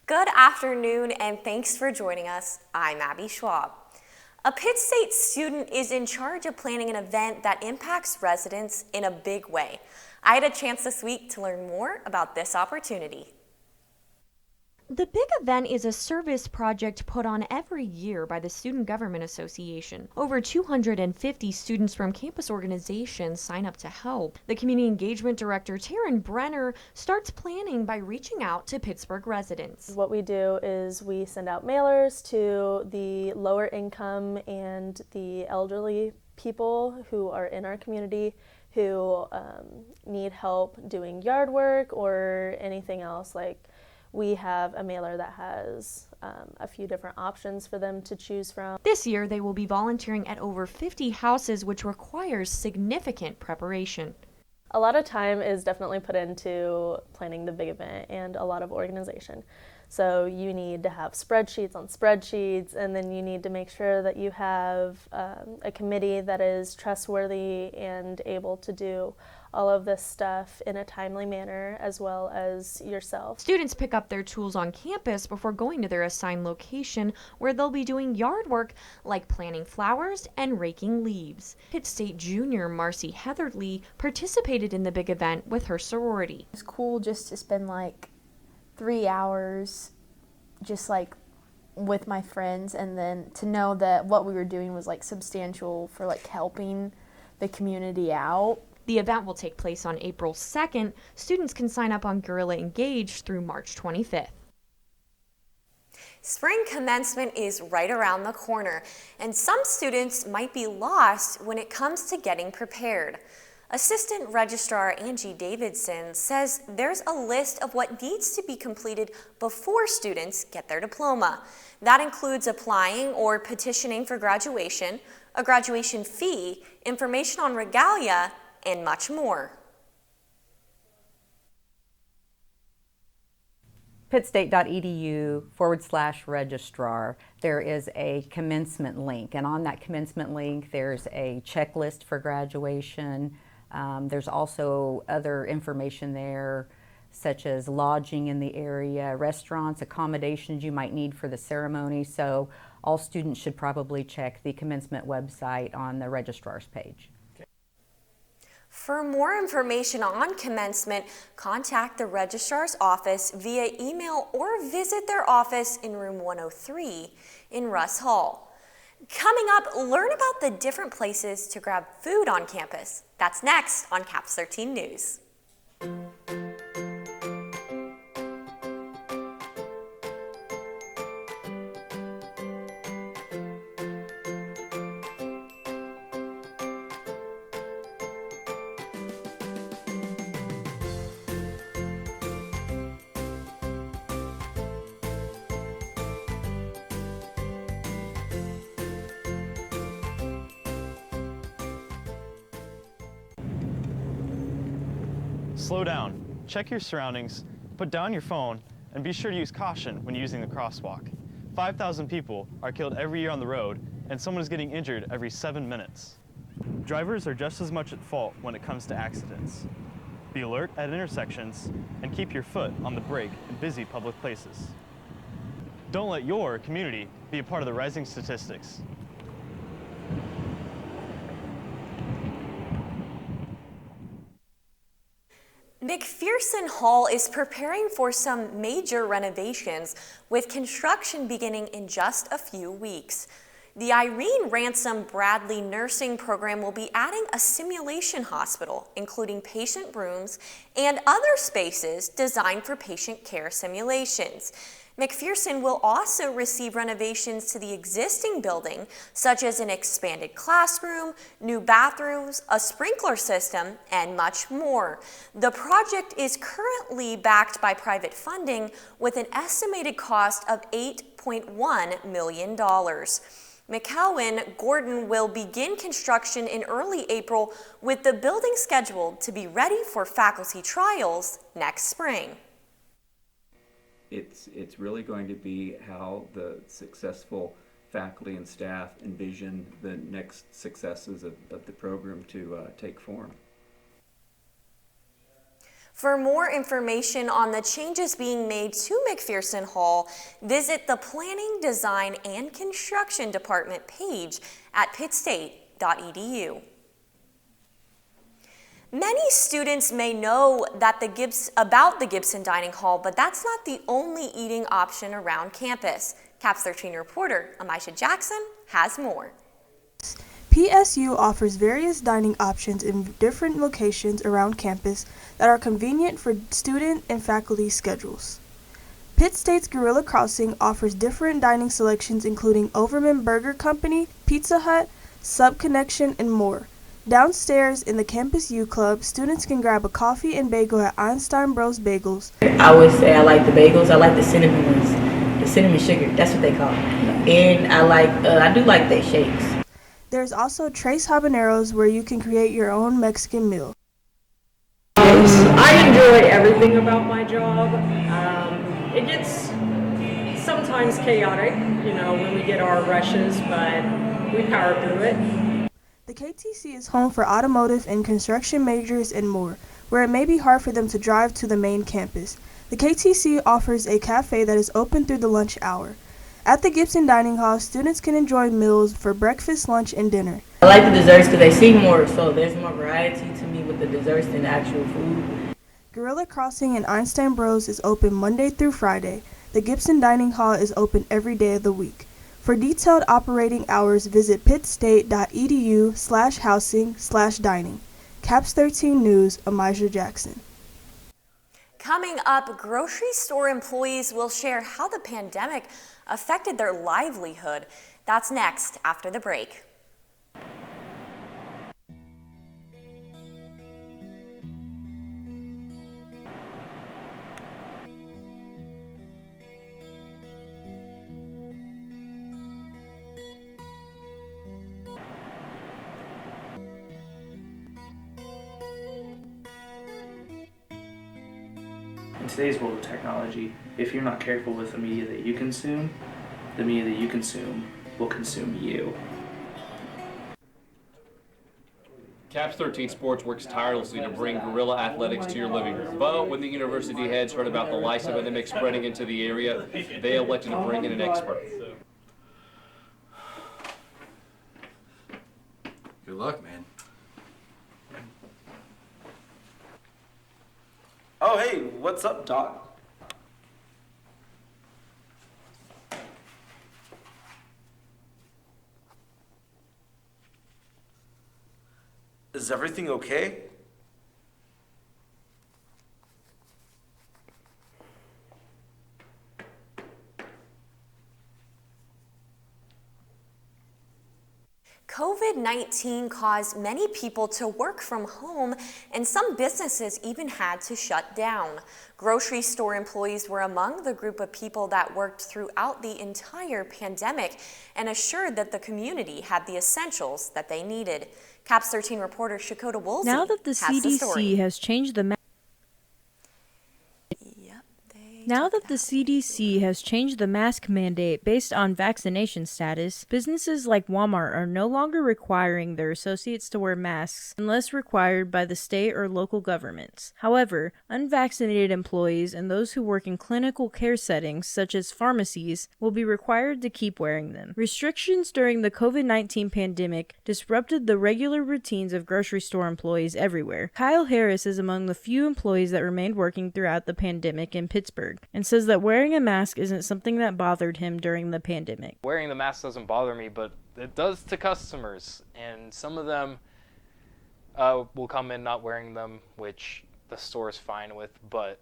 Good afternoon and thanks for joining us. I'm Abby Schwab. A Pitt State student is in charge of planning an event that impacts residents in a big way. I had a chance this week to learn more about this opportunity. The big event is a service project put on every year by the Student Government Association. Over 250 students from campus organizations sign up to help. The Community Engagement Director, Taryn Brenner, starts planning by reaching out to Pittsburgh residents. What we do is we send out mailers to the lower income and the elderly people who are in our community who need help doing yard work or anything else. Like, we have a mailer that has a few different options for them to choose from. This year, they will be volunteering at over 50 houses, which requires significant preparation. A lot of time is definitely put into planning the big event and a lot of organization. So you need to have spreadsheets on spreadsheets, and then you need to make sure that you have a committee that is trustworthy and able to do all of this stuff in a timely manner, as well as yourself. Students pick up their tools on campus before going to their assigned location, where they'll be doing yard work like planting flowers and raking leaves. Pitt State junior Marcy Heatherly participated in the big event with her sorority. It's cool just to spend like 3 hours just like with my friends, and then to know that what we were doing was like substantial for like helping the community out. The event will take place on April 2nd. Students can sign up on Guerrilla Engage through March 25th. Spring commencement is right around the corner, and some students might be lost when it comes to getting prepared. Assistant Registrar Angie Davidson says there's a list of what needs to be completed before students get their diploma. That includes applying or petitioning for graduation, a graduation fee, information on regalia, and much more. pittstate.edu/registrar, there is a commencement link, and on that commencement link there's a checklist for graduation. There's also other information there, such as lodging in the area, restaurants, accommodations you might need for the ceremony. So all students should probably check the commencement website on the registrar's page. For more information on commencement, contact the registrar's office via email or visit their office in room 103 in Russ Hall. Coming up, learn about the different places to grab food on campus. That's next on CAPS 13 News. Slow down, check your surroundings, put down your phone, and be sure to use caution when using the crosswalk. 5,000 people are killed every year on the road, and someone is getting injured every 7 minutes. Drivers are just as much at fault when it comes to accidents. Be alert at intersections and keep your foot on the brake in busy public places. Don't let your community be a part of the rising statistics. McPherson Hall is preparing for some major renovations, with construction beginning in just a few weeks. The Irene Ransom Bradley Nursing Program will be adding a simulation hospital, including patient rooms and other spaces designed for patient care simulations. McPherson will also receive renovations to the existing building, such as an expanded classroom, new bathrooms, a sprinkler system, and much more. The project is currently backed by private funding with an estimated cost of $8.1 million. McCowan Gordon will begin construction in early April, with the building scheduled to be ready for faculty trials next spring. It's really going to be how the successful faculty and staff envision the next successes of the program to take form. For more information on the changes being made to McPherson Hall, visit the Planning, Design, and Construction Department page at pittstate.edu. Many students may know that about the Gibson Dining Hall, but that's not the only eating option around campus. CAPS 13 reporter Amisha Jackson has more. PSU offers various dining options in different locations around campus that are convenient for student and faculty schedules. Pitt State's Gorilla Crossing offers different dining selections including Overman Burger Company, Pizza Hut, Sub Connection, and more. Downstairs in the Campus U Club, students can grab a coffee and bagel at Einstein Bros Bagels. I would say I like the bagels. I like the cinnamon ones, the cinnamon sugar. That's what they call it. And I do like their shakes. There's also Trace Habaneros where you can create your own Mexican meal. I enjoy everything about my job. It gets sometimes chaotic, when we get our rushes, but we power through it. The KTC is home for automotive and construction majors and more, where it may be hard for them to drive to the main campus. The KTC offers a cafe that is open through the lunch hour. At the Gibson Dining Hall, students can enjoy meals for breakfast, lunch, and dinner. I like the desserts because they seem more, so there's more variety to me with the desserts than the actual food. Gorilla Crossing in Einstein Bros is open Monday through Friday. The Gibson Dining Hall is open every day of the week. For detailed operating hours, visit pittstate.edu/housing/dining. CAPS 13 News, Amisha Jackson. Coming up, grocery store employees will share how the pandemic affected their livelihood. That's next after the break. In today's world of technology, if you're not careful with the media that you consume, the media that you consume will consume you. CAPS 13 Sports works tirelessly to bring guerrilla athletics to your living room. But when the university heads heard about the lice epidemic spreading into the area, they elected to bring in an expert. Good luck, man. Oh, hey, what's up, Doc? Is everything okay? COVID-19 caused many people to work from home, and some businesses even had to shut down. Grocery store employees were among the group of people that worked throughout the entire pandemic and assured that the community had the essentials that they needed. CAPS 13 reporter Shakota Woolsey Now that the CDC has changed the mask mandate based on vaccination status, businesses like Walmart are no longer requiring their associates to wear masks unless required by the state or local governments. However, unvaccinated employees and those who work in clinical care settings, such as pharmacies, will be required to keep wearing them. Restrictions during the COVID-19 pandemic disrupted the regular routines of grocery store employees everywhere. Kyle Harris is among the few employees that remained working throughout the pandemic in Pittsburgh, and says that wearing a mask isn't something that bothered him during the pandemic. Wearing the mask doesn't bother me, but it does to customers, and some of them will come in not wearing them, which the store is fine with, but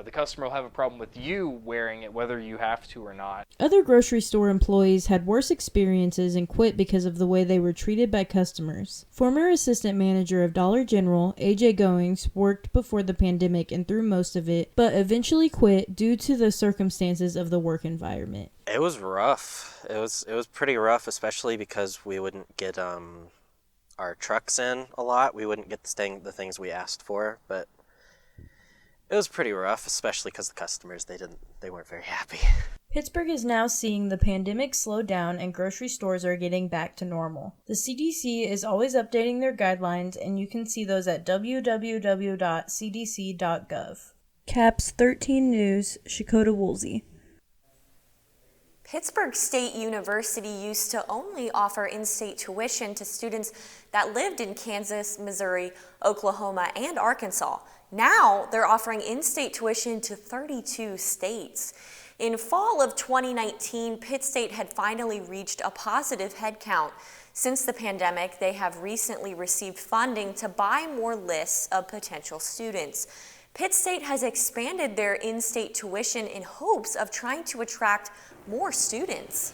the customer will have a problem with you wearing it whether you have to or not. Other grocery store employees had worse experiences and quit because of the way they were treated by customers. Former assistant manager of Dollar General, AJ Goings, worked before the pandemic and through most of it, but eventually quit due to the circumstances of the work environment. It was rough. It was pretty rough, especially because we wouldn't get our trucks in a lot. We wouldn't get the things we asked for, but It was pretty rough, especially because the customers, they weren't very happy. Pittsburgh is now seeing the pandemic slow down and grocery stores are getting back to normal. The CDC is always updating their guidelines, and you can see those at www.cdc.gov. Caps 13 News, Shakota Woolsey. Pittsburg State University used to only offer in-state tuition to students that lived in Kansas, Missouri, Oklahoma, and Arkansas. Now they're offering in-state tuition to 32 states. In fall of 2019, Pitt State had finally reached a positive head count. Since the pandemic, they have recently received funding to buy more lists of potential students. Pitt State has expanded their in-state tuition in hopes of trying to attract more students.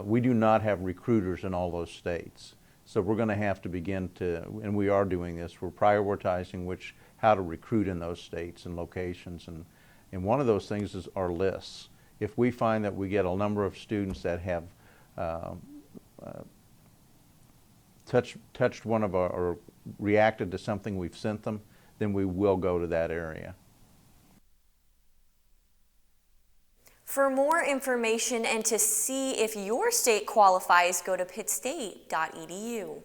We do not have recruiters in all those states. So we're going to have to begin to, and we are doing this, we're prioritizing how to recruit in those states and locations. And one of those things is our lists. If we find that we get a number of students that have touched one of our, or reacted to something we've sent them, then we will go to that area. For more information and to see if your state qualifies, go to pittstate.edu.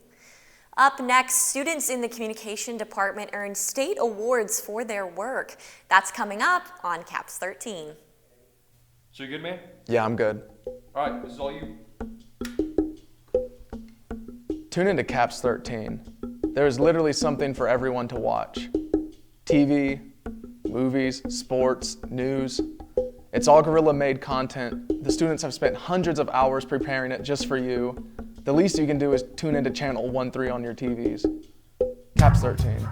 Up next, students in the communication department earn state awards for their work. That's coming up on CAPS 13. So you good, man? Yeah, I'm good. All right, this is all you. Tune into CAPS 13. There is literally something for everyone to watch. TV, movies, sports, news. It's all Guerrilla-made content. The students have spent hundreds of hours preparing it just for you. The least you can do is tune into channel 13 on your TVs. CAPS 13.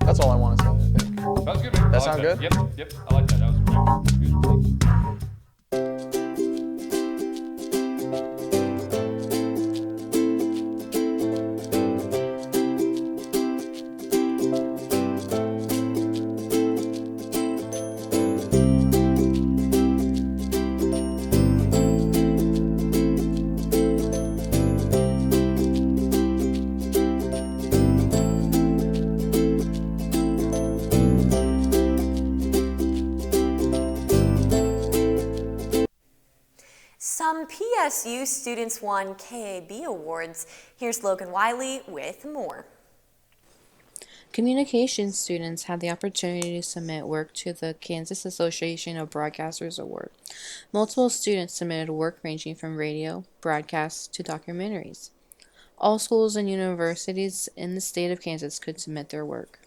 That's all I want to say, I think. Sounds good, man. That sound good? Yep, I like that. That was great. Some PSU students won KAB awards. Here's Logan Wiley with more. Communications students had the opportunity to submit work to the Kansas Association of Broadcasters Award. Multiple students submitted work ranging from radio, broadcasts, to documentaries. All schools and universities in the state of Kansas could submit their work.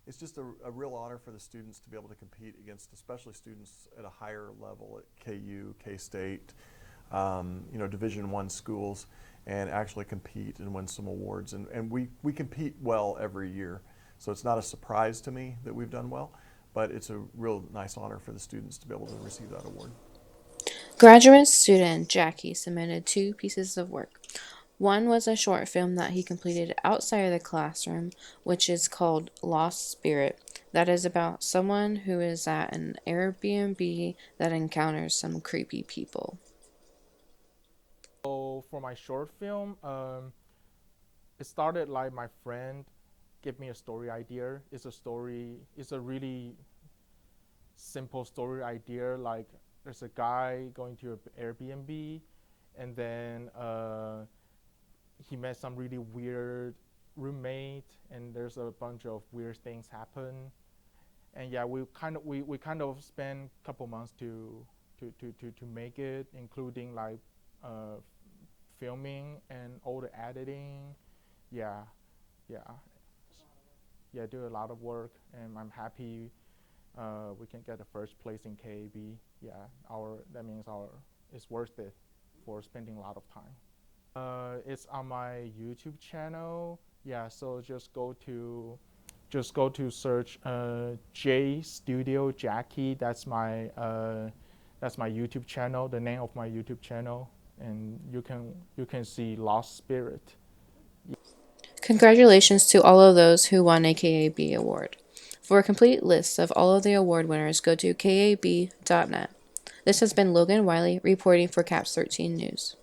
It's just a real honor for the students to be able to compete against, especially students at a higher level at KU, K-State, Division I schools, and actually compete and win some awards. And we compete well every year, so it's not a surprise to me that we've done well, but it's a real nice honor for the students to be able to receive that award. Graduate student Jackie submitted 2 pieces of work. One was a short film that he completed outside of the classroom, which is called Lost Spirit. That is about someone who is at an Airbnb that encounters some creepy people. So for my short film, it started like my friend gave me a story idea. It's a really simple story idea. Like there's a guy going to an Airbnb, and then he met some really weird roommate, and there's a bunch of weird things happen. And yeah, we kind of spent a couple months to make it, including like filming and all the editing. Do a lot of work, and I'm happy we can get the first place in KAB. That means it's worth it for spending a lot of time. It's on my YouTube channel. So just go to search J Studio Jackie. That's my YouTube channel, the name of my YouTube channel, and you can see Lost Spirit. Congratulations to all of those who won a KAB award. For a complete list of all of the award winners, go to kab.net. This has been Logan Wiley reporting for CAPS 13 News.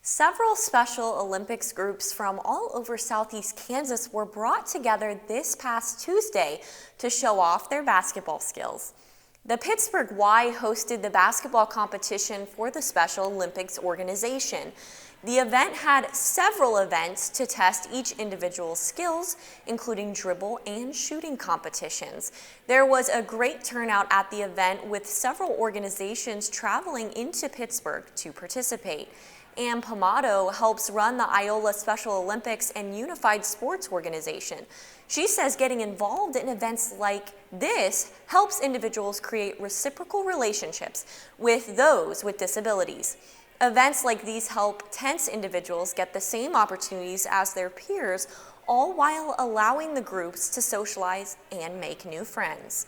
Several Special Olympics groups from all over Southeast Kansas were brought together this past Tuesday to show off their basketball skills. The Pittsburg Y hosted the basketball competition for the Special Olympics organization. The event had several events to test each individual's skills, including dribble and shooting competitions. There was a great turnout at the event, with several organizations traveling into Pittsburgh to participate. Ann Pomato helps run the Iola Special Olympics and Unified Sports Organization. She says getting involved in events like this helps individuals create reciprocal relationships with those with disabilities. Events like these help tense individuals get the same opportunities as their peers, all while allowing the groups to socialize and make new friends.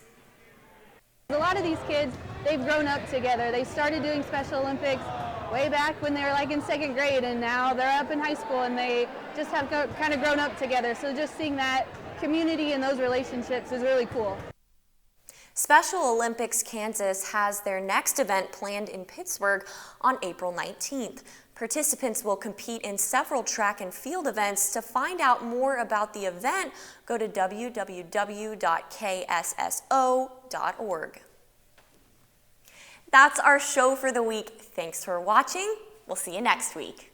A lot of these kids, they've grown up together. They started doing Special Olympics way back when they were like in second grade, and now they're up in high school and they just have kind of grown up together. So just seeing that community and those relationships is really cool. Special Olympics Kansas has their next event planned in Pittsburgh on April 19th. Participants will compete in several track and field events. To find out more about the event, go to www.ksso.org. That's our show for the week. Thanks for watching. We'll see you next week.